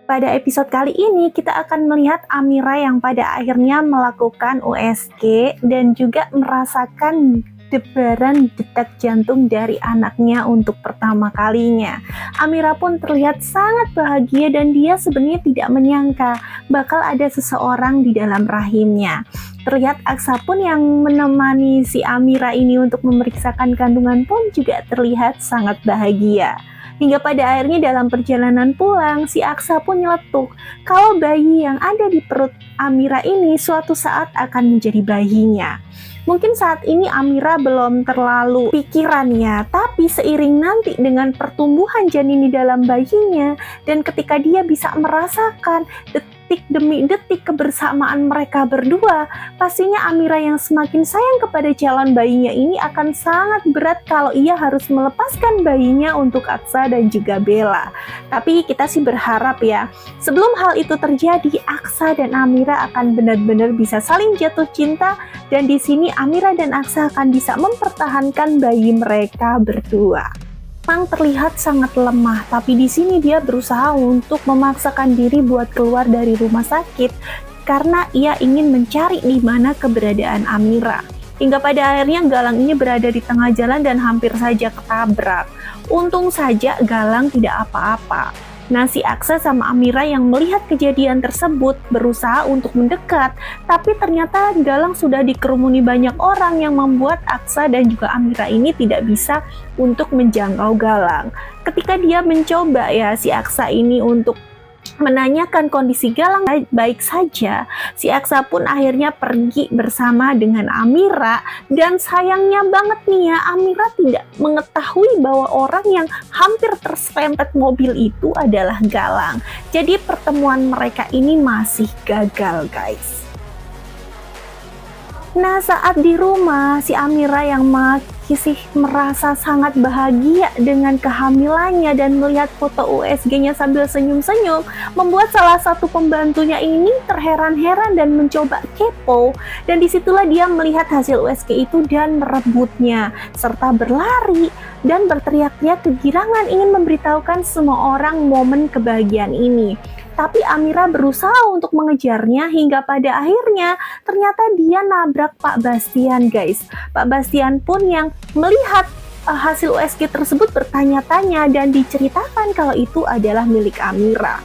Pada episode kali ini kita akan melihat Amira yang pada akhirnya melakukan USG dan juga merasakan debaran detak jantung dari anaknya untuk pertama kalinya. Amira pun terlihat sangat bahagia dan dia sebenarnya tidak menyangka bakal ada seseorang di dalam rahimnya. Terlihat Aksa pun yang menemani si Amira ini untuk memeriksakan kandungan pun juga terlihat sangat bahagia. Hingga pada akhirnya dalam perjalanan pulang, si Aksa pun nyeletuk kalau bayi yang ada di perut Amira ini suatu saat akan menjadi bayinya. Mungkin saat ini Amira belum terlalu pikirannya, tapi seiring nanti dengan pertumbuhan janin di dalam bayinya, dan ketika dia bisa merasakan detik demi detik kebersamaan mereka berdua, pastinya Amira yang semakin sayang kepada calon bayinya ini akan sangat berat kalau ia harus melepaskan bayinya untuk Aksa dan juga Bella. Tapi kita sih berharap ya, sebelum hal itu terjadi, Aksa dan Amira akan benar-benar bisa saling jatuh cinta, dan di sini Amira dan Aksa akan bisa mempertahankan bayi mereka berdua. Memang terlihat sangat lemah, tapi di sini dia berusaha untuk memaksakan diri buat keluar dari rumah sakit karena ia ingin mencari di mana keberadaan Amira. Hingga pada akhirnya Galang ini berada di tengah jalan dan hampir saja ketabrak. Untung saja Galang tidak apa-apa. Nah, si Aksa sama Amira yang melihat kejadian tersebut berusaha untuk mendekat, tapi ternyata Galang sudah dikerumuni banyak orang yang membuat Aksa dan juga Amira ini tidak bisa untuk menjangkau Galang. Ketika dia mencoba ya si Aksa ini untuk menanyakan kondisi Galang baik saja, si Aksa pun akhirnya pergi bersama dengan Amira, dan sayangnya banget nih ya, Amira tidak mengetahui bahwa orang yang hampir terserempet mobil itu adalah Galang. Jadi pertemuan mereka ini masih gagal, guys. Nah, saat di rumah, si Amira yang masih merasa sangat bahagia dengan kehamilannya dan melihat foto USG-nya sambil senyum-senyum, membuat salah satu pembantunya ini terheran-heran dan mencoba kepo, dan disitulah dia melihat hasil USG itu dan merebutnya, serta berlari dan berteriak-teriak kegirangan ingin memberitahukan semua orang momen kebahagiaan ini. Tapi Amira berusaha untuk mengejarnya hingga pada akhirnya ternyata dia nabrak Pak Bastian, guys. Pak Bastian pun yang melihat hasil USG tersebut bertanya-tanya dan diceritakan kalau itu adalah milik Amira.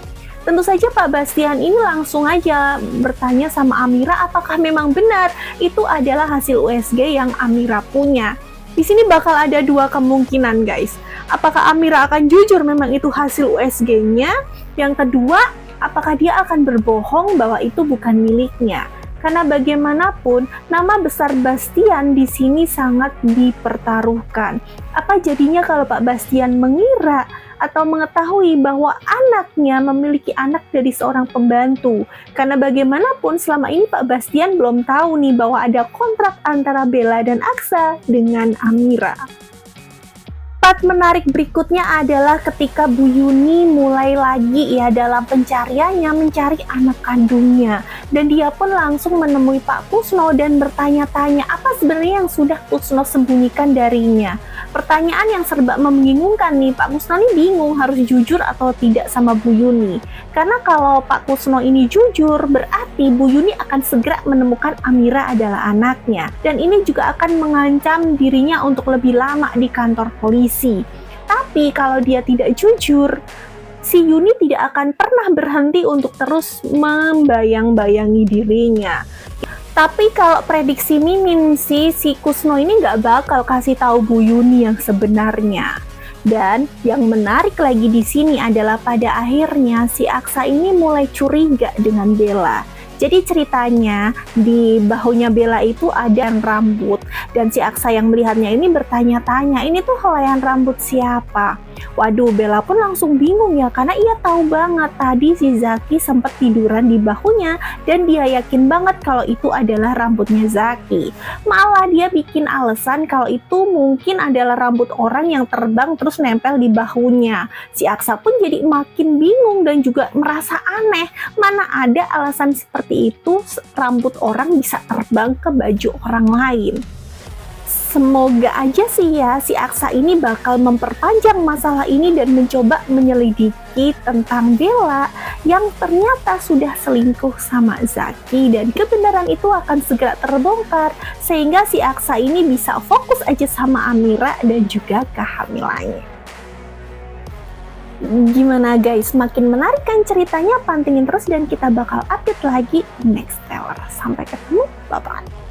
Tentu saja Pak Bastian ini langsung aja bertanya sama Amira apakah memang benar itu adalah hasil USG yang Amira punya. Di sini bakal ada dua kemungkinan, guys. Apakah Amira akan jujur memang itu hasil USG-nya? Yang kedua, apakah dia akan berbohong bahwa itu bukan miliknya? Karena bagaimanapun nama besar Bastian di sini sangat dipertaruhkan. Apa jadinya kalau Pak Bastian mengira atau mengetahui bahwa anaknya memiliki anak dari seorang pembantu? Karena bagaimanapun selama ini Pak Bastian belum tahu nih bahwa ada kontrak antara Bella dan Aksa dengan Amira. Part menarik berikutnya adalah ketika Bu Yuni mulai lagi ya dalam pencariannya mencari anak kandungnya, dan dia pun langsung menemui Pak Kusno dan bertanya-tanya apa sebenarnya yang sudah Kusno sembunyikan darinya. Pertanyaan yang serba membingungkan nih, Pak Kusno ini bingung harus jujur atau tidak sama Bu Yuni. Karena kalau Pak Kusno ini jujur, berarti Bu Yuni akan segera menemukan Amira adalah anaknya, dan ini juga akan mengancam dirinya untuk lebih lama di kantor polisi. Tapi kalau dia tidak jujur, si Yuni tidak akan pernah berhenti untuk terus membayang-bayangi dirinya. Tapi kalau prediksi Mimin sih, si Kusno ini nggak bakal kasih tahu Bu Yuni yang sebenarnya. Dan yang menarik lagi di sini adalah pada akhirnya si Aksa ini mulai curiga dengan Bella. Jadi ceritanya di bahunya Bella itu ada rambut, dan si Aksa yang melihatnya ini bertanya-tanya, ini tuh helaian rambut siapa? Waduh, Bella pun langsung bingung ya, karena ia tahu banget tadi si Zaki sempat tiduran di bahunya dan dia yakin banget kalau itu adalah rambutnya Zaki. Malah dia bikin alasan kalau itu mungkin adalah rambut orang yang terbang terus nempel di bahunya. Si Aksa pun jadi makin bingung dan juga merasa aneh, mana ada alasan seperti itu rambut orang bisa terbang ke baju orang lain. Semoga aja sih ya si Aksa ini bakal memperpanjang masalah ini dan mencoba menyelidiki tentang Bella yang ternyata sudah selingkuh sama Zaki, dan kebenaran itu akan segera terbongkar sehingga si Aksa ini bisa fokus aja sama Amira dan juga kehamilannya. Gimana guys, makin menarik kan ceritanya? Pantengin terus dan kita bakal update lagi next trailer. Sampai ketemu, bye-bye.